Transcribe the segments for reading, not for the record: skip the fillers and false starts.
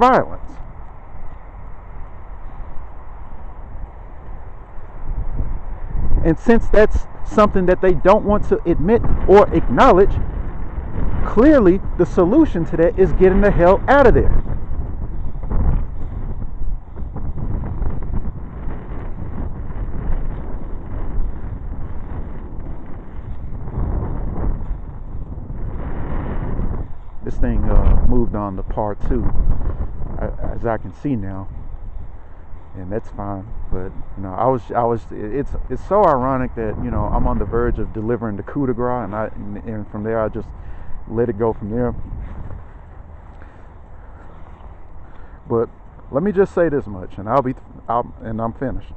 violence. And since that's something that they don't want to admit or acknowledge, clearly the solution to that is getting the hell out of there. This thing moved on to part 2, as I can see now, and that's fine. But it's so ironic that I'm on the verge of delivering the coup de grace, and from there I just let it go from there. But let me just say this much, and I'm finished.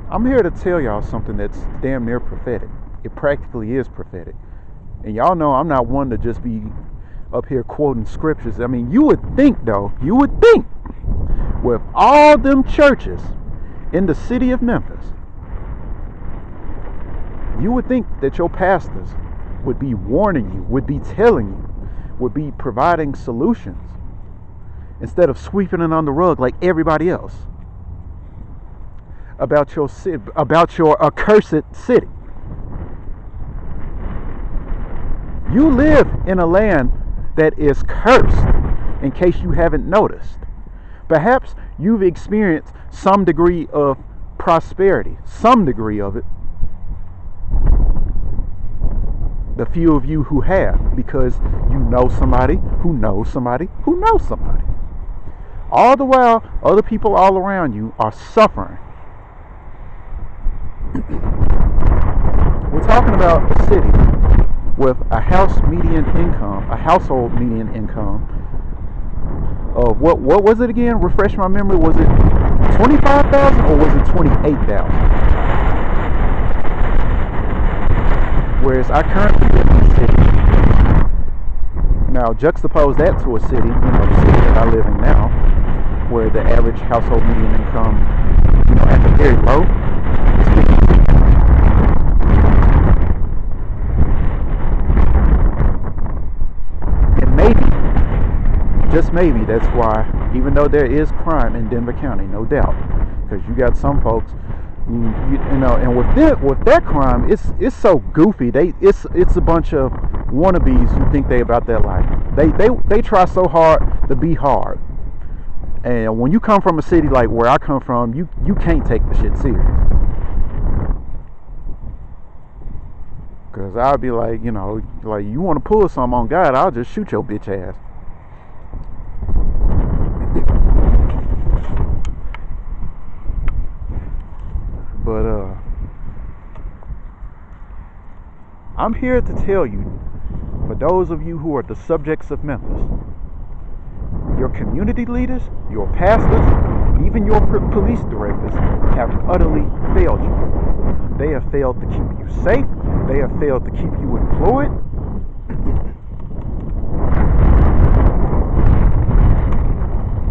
I'm here to tell y'all something that's damn near prophetic. It practically is prophetic. And y'all know I'm not one to just be up here quoting scriptures. I mean, you would think, with all them churches in the city of Memphis, you would think that your pastors would be warning you, would be telling you, would be providing solutions, instead of sweeping it on the rug like everybody else about your accursed city. You live in a land that is cursed, in case you haven't noticed. Perhaps you've experienced some degree of prosperity, some degree of it. The few of you who have, because you know somebody who knows somebody who knows somebody. All the while, other people all around you are suffering. We're talking about a city with a household median income of what was it again? Refresh my memory. Was it 25,000 or was it 28,000? Whereas I currently live in a city. Now juxtapose that to a city, the city that I live in now, where the average household median income, at the very low, is 50. Just maybe that's why, even though there is crime in Denver County, no doubt, because you got some folks, and with that crime, it's so goofy. It's a bunch of wannabes who think they about their life. They try so hard to be hard, and when you come from a city like where I come from, you can't take the shit serious. Because I'll be like, you want to pull something on God, I'll just shoot your bitch ass. But I'm here to tell you, for those of you who are the subjects of Memphis, your community leaders, your pastors, even your police directors have utterly failed you. They have failed to keep you safe. They have failed to keep you employed.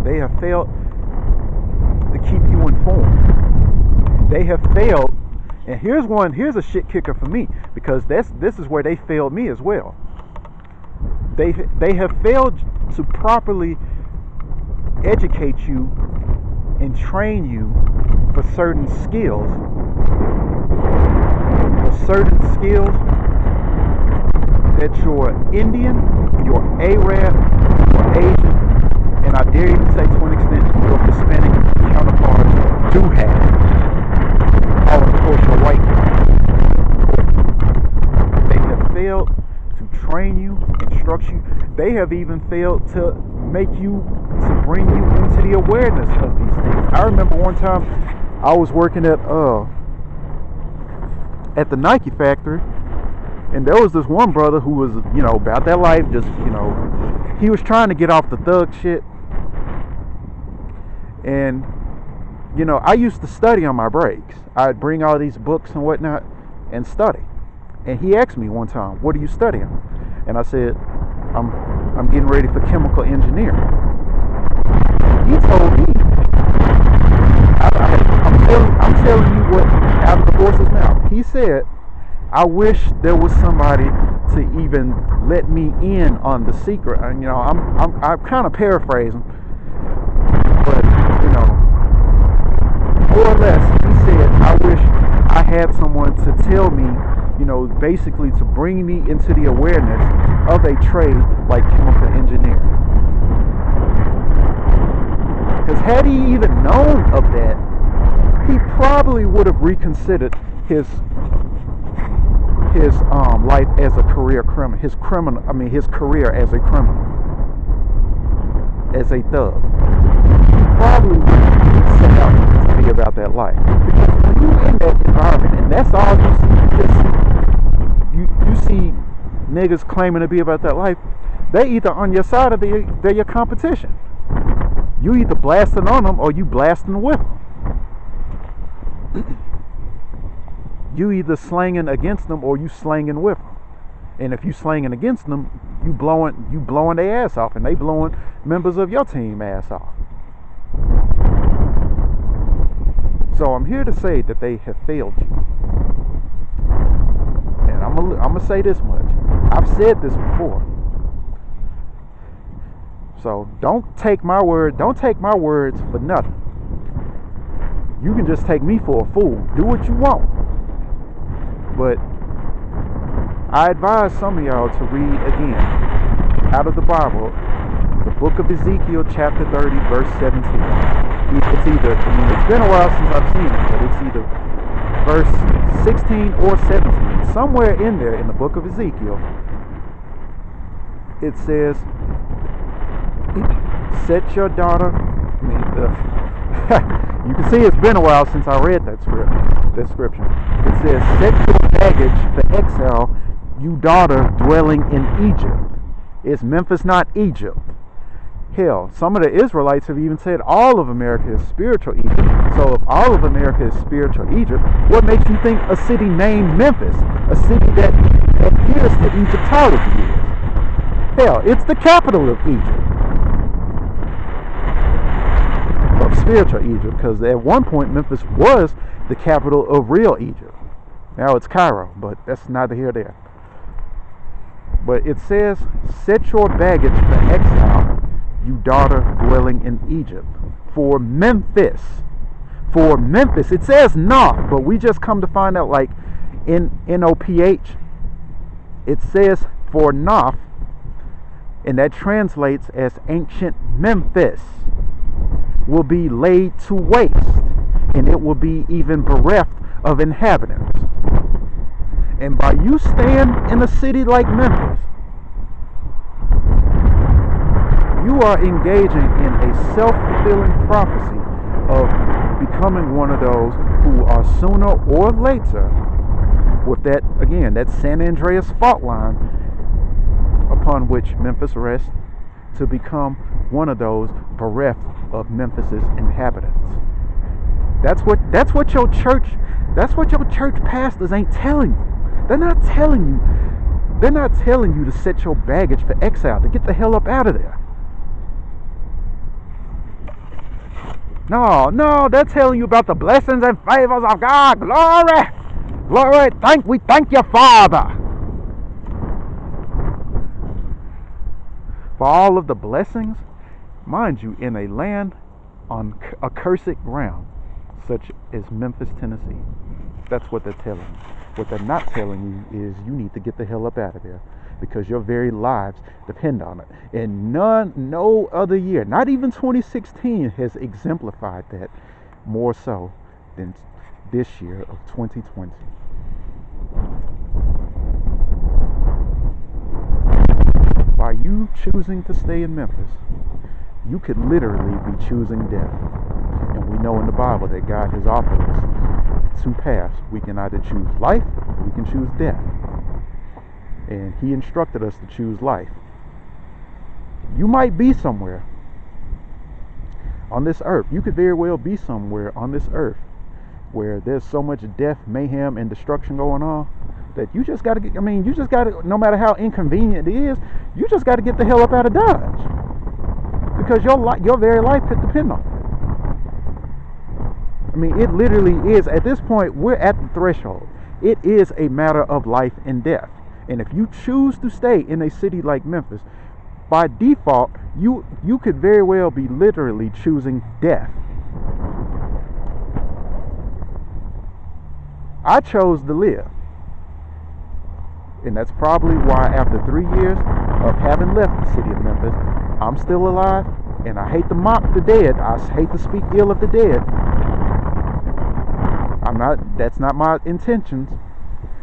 They have failed to keep you informed. They have failed, and here's a shit kicker for me, because this is where they failed me as well. They have failed to properly educate you and train you for certain skills. That you're Indian, you're Arab, you're Asian, and I dare even say to an extent your Hispanic counterparts do have. All of course your white people. They have failed to train you, instruct you. They have even failed to bring you into the awareness of these things. I remember one time I was working at the Nike factory, and there was this one brother who was, about that life, just, he was trying to get off the thug shit. And I used to study on my breaks. I'd bring all these books and whatnot and study. And he asked me one time, "What are you studying?" And I said, I'm getting ready for chemical engineering. He told me, I'm telling you what out of the horse's mouth. He said, I wish there was somebody to even let me in on the secret. And, I'm kind of paraphrasing, but, more or less, he said, I wish I had someone to tell me, basically to bring me into the awareness of a trade like chemical engineering. Because had he even known of that, he probably would have reconsidered his life as a career criminal, his career as a criminal, as a thug. He probably would have set out to be about that life. Because when you're in that environment, and that's all you see niggas claiming to be about that life, they either on your side or they're your competition. You either blasting on them or you blasting with them. You either slanging against them or you slanging with them. And if you slanging against them, you blowing their ass off, and they blowing members of your team ass off. So I'm here to say that they have failed you. And I'm gonna say this much. I've said this before. So don't take my words for nothing. You can just take me for a fool. Do what you want. But I advise some of y'all to read again out of the Bible, the book of Ezekiel, chapter 30, verse 17. It's either, it's been a while since I've seen it, but it's either verse 16 or 17. Somewhere in there in the book of Ezekiel, it says, set your daughter, you can see it's been a while since I read that scripture. It says, set your baggage for exile, you daughter dwelling in Egypt. Is Memphis not Egypt? Hell, some of the Israelites have even said all of America is spiritual Egypt. So if all of America is spiritual Egypt, what makes you think a city named Memphis, a city that adheres to Egyptology is? Hell, it's the capital of Egypt. Of spiritual Egypt, because at one point Memphis was the capital of real Egypt. Now it's Cairo, but that's neither here nor there. But it says, set your baggage for exile, you daughter dwelling in Egypt. For Memphis. It says Noph, but we just come to find out, like in N-O-P-H, it says for Noph, and that translates as ancient Memphis, will be laid to waste, and it will be even bereft of inhabitants. And by you staying in a city like Memphis, you are engaging in a self-fulfilling prophecy of becoming one of those who are sooner or later, with that, again, that San Andreas fault line upon which Memphis rests, to become one of those bereft of Memphis's inhabitants. That's what your church pastors ain't telling you. They're not telling you to set your baggage for exile, to get the hell up out of there. No, they're telling you about the blessings and favors of God. Glory, we thank you, Father, for all of the blessings, mind you, in a land on accursed ground, such as Memphis, Tennessee. That's what they're telling you. What they're not telling you is you need to get the hell up out of there, because your very lives depend on it. And no other year, not even 2016, has exemplified that more so than this year of 2020. By you choosing to stay in Memphis, you could literally be choosing death. And we know in the Bible that God has offered us two paths. We can either choose life or we can choose death. And He instructed us to choose life. You might be somewhere on this earth. You could very well be somewhere on this earth where there's so much death, mayhem, and destruction going on that you just got to get, no matter how inconvenient it is, you just got to get the hell up out of Dodge. Because your very life could depend on it. I mean, it literally is. At this point, we're at the threshold. It is a matter of life and death. And if you choose to stay in a city like Memphis, by default, you could very well be literally choosing death. I chose to live. And that's probably why after 3 years of having left the city of Memphis, I'm still alive. And I hate to mock the dead. I hate to speak ill of the dead. That's not my intentions.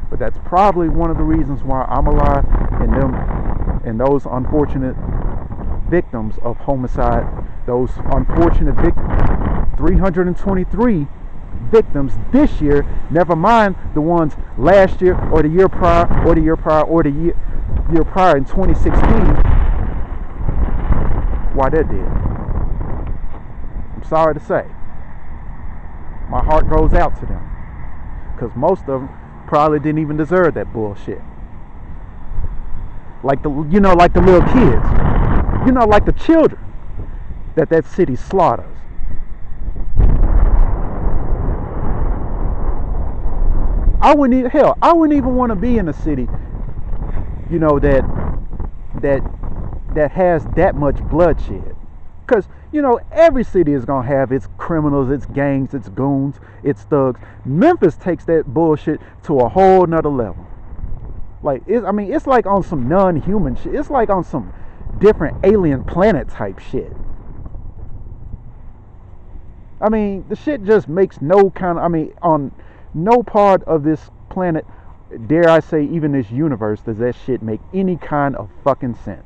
But that's probably one of the reasons why I'm alive, and those unfortunate victims of homicide, those unfortunate victims, 323 victims this year, never mind the ones last year or the year prior or the year prior or the year prior in 2016, why they're dead. I'm sorry to say. My heart goes out to them, because most of them probably didn't even deserve that bullshit. Like the little kids, like the children that city slaughters. I wouldn't even want to be in a city, that has that much bloodshed. Because, every city is going to have its criminals, its gangs, its goons, its thugs. Memphis takes that bullshit to a whole nother level. It's like on some non-human shit. It's like on some different alien planet type shit. The shit just makes on no part of this planet, dare I say even this universe, does that shit make any kind of fucking sense.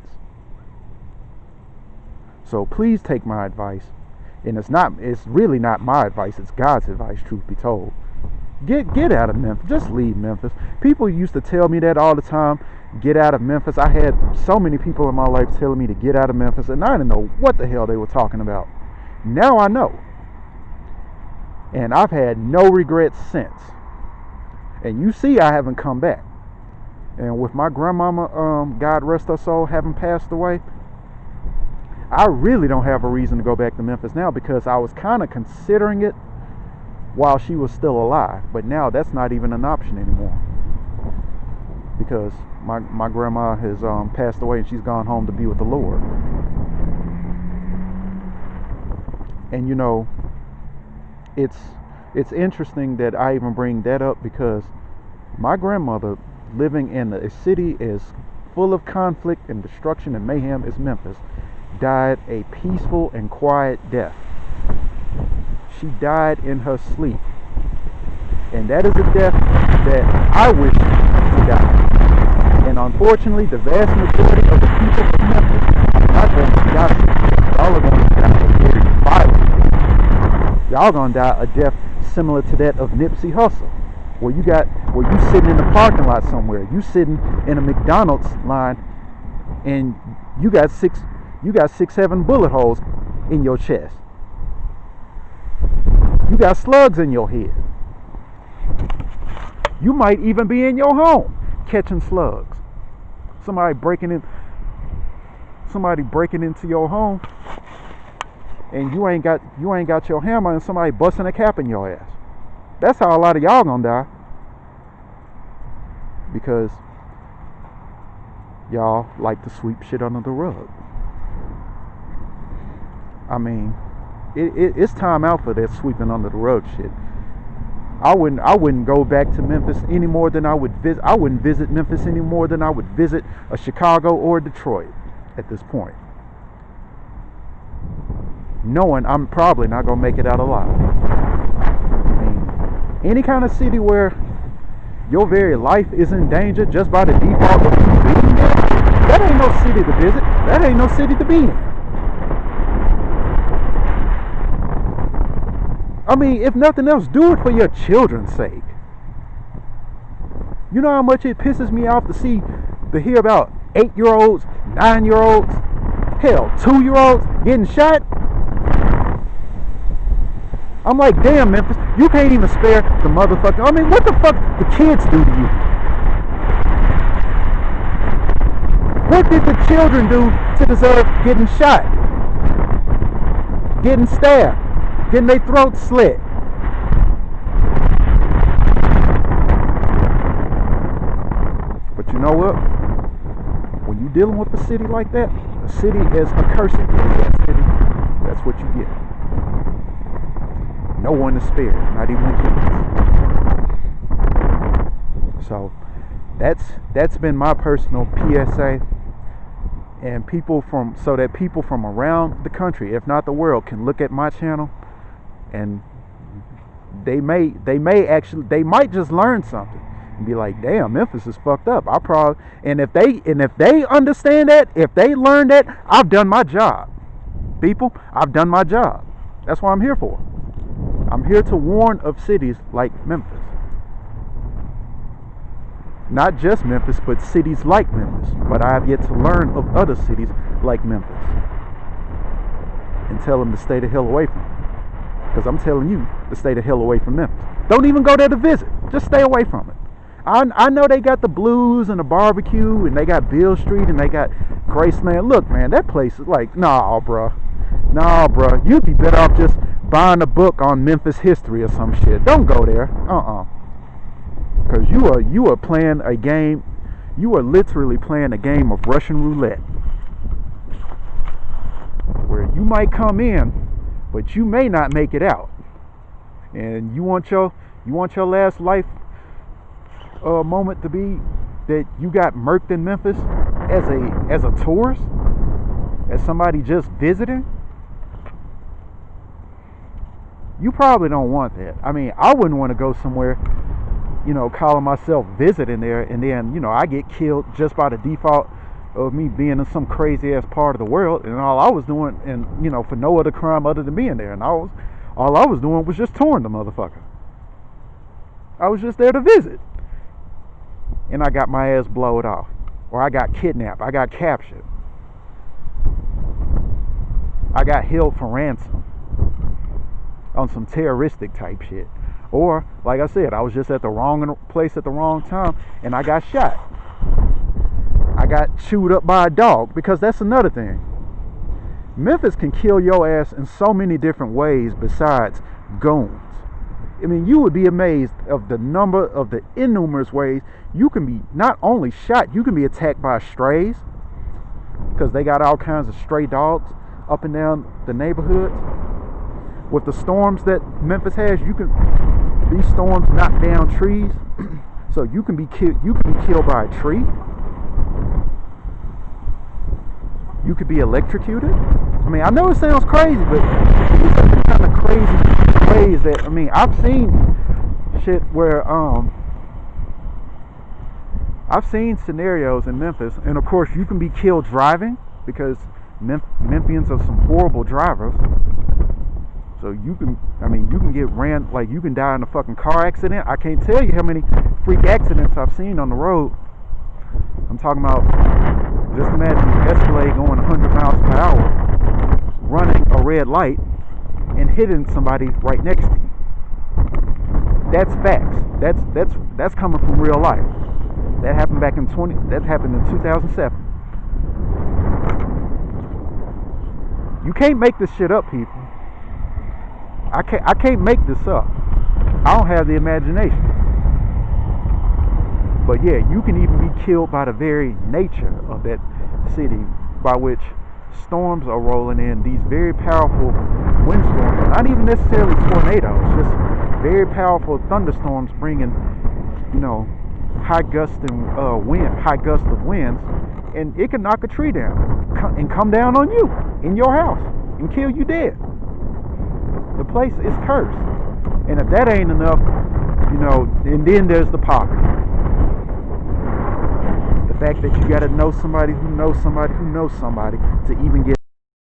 So please take my advice. And it's really not my advice, it's God's advice, truth be told. Get out of Memphis. Just leave Memphis. People used to tell me that all the time. Get out of Memphis. I had so many people in my life telling me to get out of Memphis, and I didn't know what the hell they were talking about. Now I know. And I've had no regrets since. And you see I haven't come back. And with my grandmama, God rest her soul, having passed away, I really don't have a reason to go back to Memphis now, because I was kind of considering it while she was still alive. But now that's not even an option anymore, because my grandma has passed away and she's gone home to be with the Lord. And it's interesting that I even bring that up, because my grandmother, living in a city as full of conflict and destruction and mayhem as Memphis, died a peaceful and quiet death. She died in her sleep. And that is a death that I wish to die. And unfortunately, the vast majority of the people of Memphis are not going to die. Y'all are going to die a very violent. Y'all going to die a death similar to that of Nipsey Hussle, where you sitting in the parking lot somewhere, you sitting in a McDonald's line, and you got 6-7 bullet holes in your chest. You got slugs in your head. You might even be in your home catching slugs. Somebody breaking into your home, and you ain't got your hammer, and somebody busting a cap in your ass. That's how a lot of y'all gonna die, because y'all like to sweep shit under the rug. It's time out for that sweeping under the rug shit. I wouldn't go back to Memphis any more than I would visit. I wouldn't visit Memphis any more than I would visit a Chicago or Detroit at this point, knowing I'm probably not gonna make it out alive. Any kind of city where your very life is in danger just by the default of you being there, that ain't no city to visit. That ain't no city to be in. If nothing else, do it for your children's sake. You know how much it pisses me off to hear about 8-year-olds, 9-year-olds, hell, 2-year-olds getting shot? I'm like, damn, Memphis, you can't even spare the motherfucker. What the fuck the kids do to you? What did the children do to deserve getting shot? Getting stabbed? Getting their throats slit? know what? When you're dealing with a city like that, a city as accursed as that city, that's what you get. No one is spared, not even humans. So that's been my personal PSA, and so that people from around the country, if not the world, can look at my channel, and they might just learn something and be like, damn, Memphis is fucked up. And if they understand that, if they learn that, I've done my job. People, I've done my job. That's what I'm here for. I'm here to warn of cities like Memphis. Not just Memphis, but cities like Memphis. But I have yet to learn of other cities like Memphis and tell them to stay the hell away from it. Because I'm telling you to stay the hell away from Memphis. Don't even go there to visit. Just stay away from it. I know they got the blues and the barbecue, and they got Beale Street, and they got Graceland. Look, man, that place is like, nah, bruh. You'd be better off just buying a book on Memphis history or some shit. Don't go there. Because you are playing a game. You are literally playing a game of Russian roulette, where you might come in, but you may not make it out. And you want your last life moment to be that you got murked in Memphis as a tourist, as somebody just visiting. You probably don't want that. I mean, I wouldn't want to go somewhere, calling myself visiting there, and then, I get killed just by the default of me being in some crazy ass part of the world, and all I was doing, and for no other crime other than being there, and all I was doing was just touring the motherfucker. I was just there to visit, and I got my ass blowed off, or I got kidnapped, I got captured, I got held for ransom on some terroristic type shit. Or, like I said, I was just at the wrong place at the wrong time, and I got shot. I got chewed up by a dog, because that's another thing. Memphis can kill your ass in so many different ways besides goons. I mean, you would be amazed of the number of the innumerous ways you can be not only shot, you can be attacked by strays, because they got all kinds of stray dogs up and down the neighborhoods. With the storms that Memphis has, these storms knock down trees, so you can be killed by a tree. You could be electrocuted. I mean, I know it sounds crazy, but these are the kind of crazy ways that, I mean, I've seen shit where I've seen scenarios in Memphis, and of course you can be killed driving, because Memphians are some horrible drivers. So you can get ran, like you can die in a fucking car accident. I can't tell you how many freak accidents I've seen on the road. I'm talking about, just imagine an Escalade going 100 miles per hour, running a red light, and hitting somebody right next to you. That's facts. That's coming from real life. That happened in 2007. You can't make this shit up, people. I can't make this up. I don't have the imagination. But yeah, you can even be killed by the very nature of that city, by which storms are rolling in, these very powerful windstorms, not even necessarily tornadoes, just very powerful thunderstorms bringing, high gust of winds, and it can knock a tree down and come down on you in your house and kill you dead. The place is cursed. And if that ain't enough, and then there's the poverty. The fact that you gotta know somebody who knows somebody who knows somebody to even get